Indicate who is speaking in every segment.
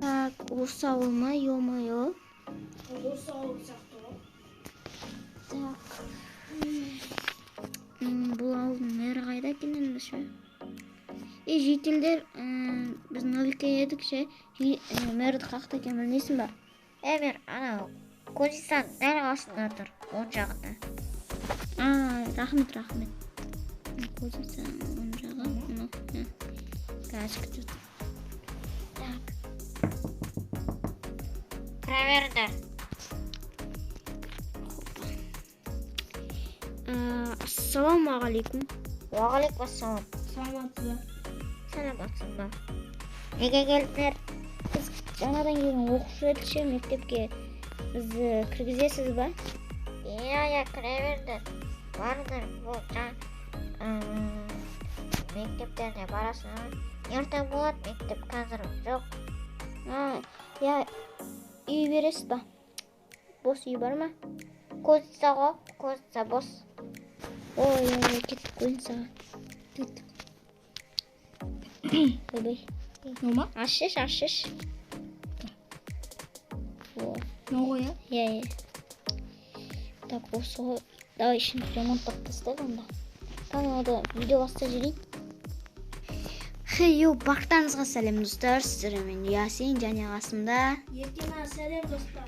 Speaker 1: Так, урсабыл ма, ё-моё.
Speaker 2: Урсабыл сактоо.
Speaker 1: Так. Бул алдын мери кайда экенин ошо? Жителдер, биз новикке едик ше. Мэрди какта экен билбейсиң ба?
Speaker 3: Эмир, ана Козисан дәл каршында тур, оң жагында.
Speaker 1: Рахмет. Козисан оң жагы. Качка. Так.
Speaker 3: Кіре беріңдер.
Speaker 1: Ассалаумағалейкум.
Speaker 3: Уағалейкум ассалам. Саламатсың ба? Неге келдіңдер?
Speaker 1: Біз жаңадан келген оқушы еді ше, мектепке. Біз кіргізесіз ба?
Speaker 3: Иә, кіре беріңдер. Барыңдар, бұл мектептеріне барасың. Ертең болады, мектеп қазір жоқ.
Speaker 1: Үй бересіз ба? Бос үй бар ма?
Speaker 3: Козица бос.
Speaker 1: Ой, кеттік Козицаға. Кеттік. Ойбай.
Speaker 2: Нома?
Speaker 1: Ашиш.
Speaker 2: Ного я?
Speaker 1: Иә. Так, осы. Давай ішін ремонттап тастайық онда. Каналда видео баста жүрейік. Бақтарыңызға сәлем достар. Сіздермен Ясин және қасымда.
Speaker 2: Еркена сәлем достар.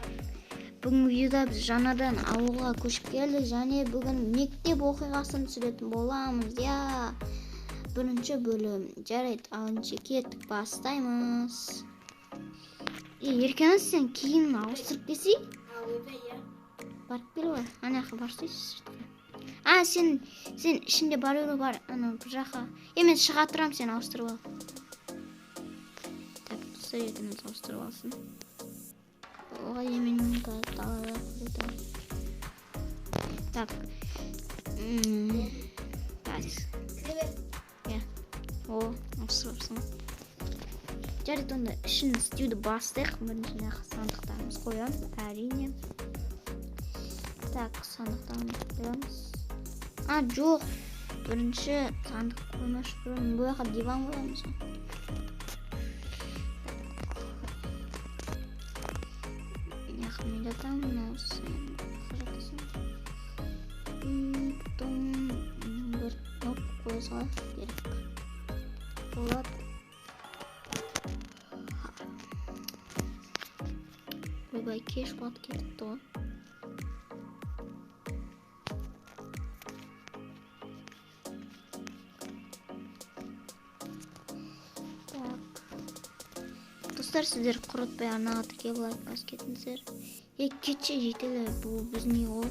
Speaker 1: Бүгін видеода біз жаңадан ауылға көшіп келдік және бүгін мектеп оқиғасын түсіретін боламыз. Бірінші бөлім. Жарайды, алыншы кеттік, бастаймыз. Еркена, сен кейін ауыстырып келсей? Барып кел ғой. Анаяққа барсайсыз. Сен ішінде барыры бар. Бір жаққа. Мен шыға тұрам, сен ауыстырып ал. Так, тұстар еркеніз ауыстырып алсын. Ой, мен далада көрдім. Так. Ауыстырыпсың. Жарайды, онда ішін істеуді бастайық. Біріншіне сандықтарымыз қоямыз, әрине. Так, сандықтарымыз қоямыз. Жоқ. Бірінші сандық қоймаш бұрын. Бұл жаққа диван қоямыз. Яқымында там осы қаратысын. Потом бір кнопка қойызға керек. Болады. Ойбай, кеш бат кетіпті ғой. Достар, сіздер құрытпай арнаға тіркеліп лайк басып кетіңіздер. Кетші жетелер, бұл біздің үй ғой.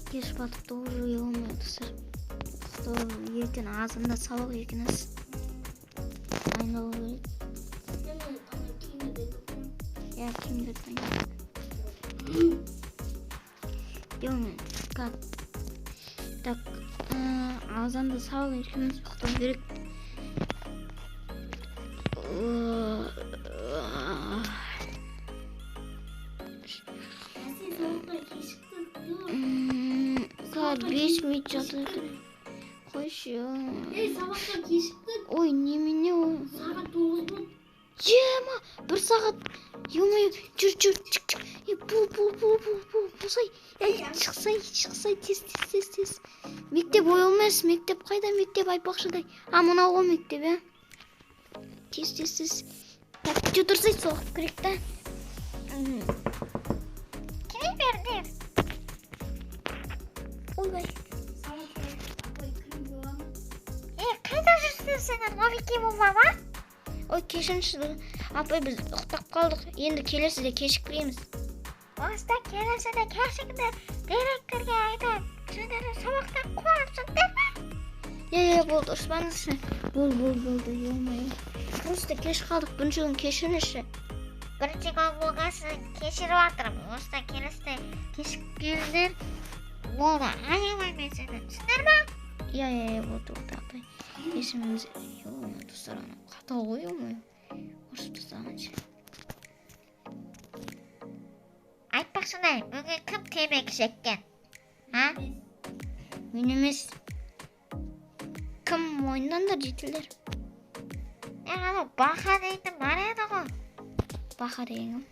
Speaker 1: Кеш батыпты уже ұйылмай, достар. Ертең азында сабақ екеніз. Айналу керек. Киімдерді айналу. Так, азанда сабақ екеніз ұқтау керек. Saat 5 minut жатыр. Қойшы.
Speaker 2: Сабақтан кешіктік.
Speaker 1: Ой, немене ой.
Speaker 2: Сағат 9 болды.
Speaker 1: Жема, 1 сағат. Ё-моё, жүр. Бұлсай. Шықсай, тез. Мектеп ойылмас, мектеп қайда, мектеп айтпақшыдай. Мынау ғой мектеп, Тез. Так, тұрсай соғып керек та.
Speaker 3: Кіре бердім.
Speaker 1: Ойбай.
Speaker 3: Қайда жүрсің сені, новикке болма ма?
Speaker 1: Ой, кешіріңізші, апай, біз ұқтап қалдық. Енді келесіде кешікпейміз.
Speaker 3: Оста келесіде кешікті директорға айтып, сендерді сабақтан қуарсыңдар ма?
Speaker 1: Болды, ұрыспаңызшы. Болды, ё-моё. Просто кеш қалдық, бірінші күн кешіріңізші.
Speaker 3: Бірінші күн болғасын кешіріп атырым. Оста келесіде кешіп келдер. Болды, айымай мен сені. Түсіндер ма?
Speaker 1: Болды, апай. Кешіріңіз. Ё-моё, достар, ана қатал ғой, ё-моё. Ұрысып тастағанша.
Speaker 3: Айтпақшыдай, бүгін кім темекі шеккен?
Speaker 1: Мен емес. Кім мойындандар жетілдер?
Speaker 3: анау баха дейтін бар еді ғой.
Speaker 1: Баха деген.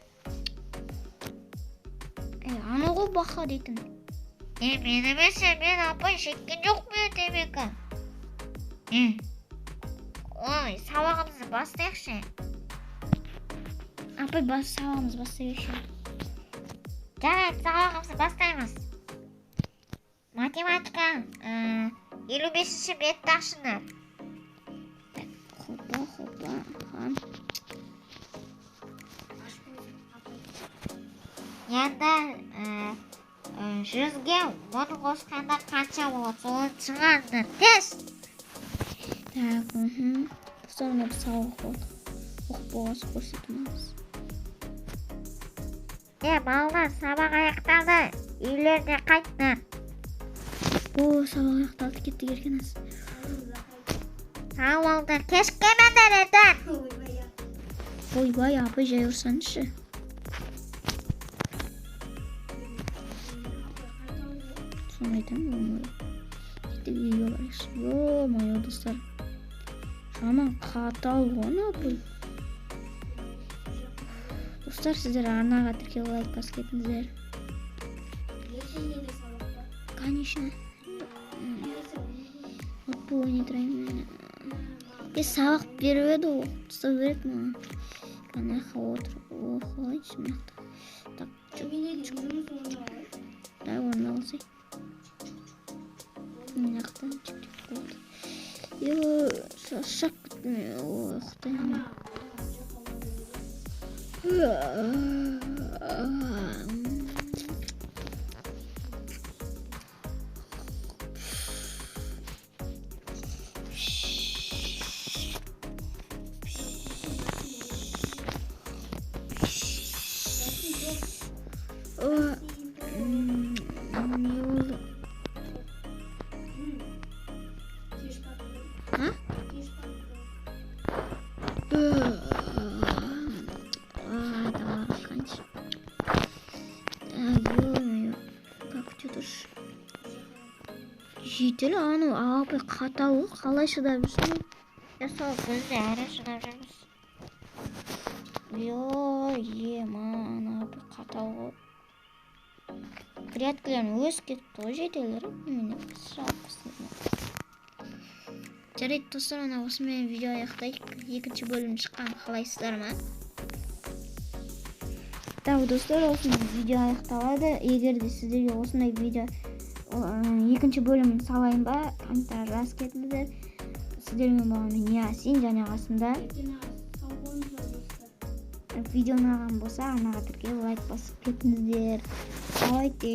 Speaker 1: Анау ғой баха дейтін.
Speaker 3: Мен емесе, мен апай шеккен жоқ мен темекі. Ой, сабағымызды бастайықшы.
Speaker 1: Апай сабағымыз бастайықшы.
Speaker 3: Жарайды, сабағымызды бастаймыз. Математика 55-ші бетті ашыңдар.
Speaker 1: Хопа.
Speaker 3: Енді 100-ге 10 қосқанда қанша болады? Соны шығарыңдар. Тез!
Speaker 1: Так, Sonra bir sağlık oldu. Boğaz көрсетеміз.
Speaker 3: Балалар, сабақ аяқталды. Үйлеріне қайттыңдар.
Speaker 1: Сабақ аяқталды, кеттік еркеніз.
Speaker 3: Сау болыңдар, кешікпеңдер ертең.
Speaker 1: Ойбай, апай жай ұрсаңызшы. Соны айтамын ғой. Кеттік үйге барайықшы. Ё-моё, достар. Жаман қатал ғой апай. Достар, сіздер арнаға тіркеліп лайк басып кетіңіздер. Конечно. Вот бұл ойнайтырайын. Сабақ беріп еді, оқытса береді маған. Қанақа отыр. Оқылайыншы мықты. Так, да, орын алсай. Мынақты чек-чек болды. Шақ күтмей, ұқтаймын. Жетел ану апай қатал ғой, қалай шыдап жүрсің?
Speaker 3: Сол бізде әрі шыдап жүрміз.
Speaker 1: Ман апай қатал ғой. Пряткілерін өз кетті ғой жетелер. Немене жарайды достар, осымен видео аяқтайық. Екінші бөлім шыққан қалайсыздар ма? Так, достар, осымен видео аяқталады. Егер де сіздерге осындай видео екінші бөлімін салайын ба, комментарий жазып кетіңіздер. Сіздермен болған мен Ясин, және қасымда. Видео ұнаған болса, арнаға тіркеліп лайк басып кетіңіздер. Давайте.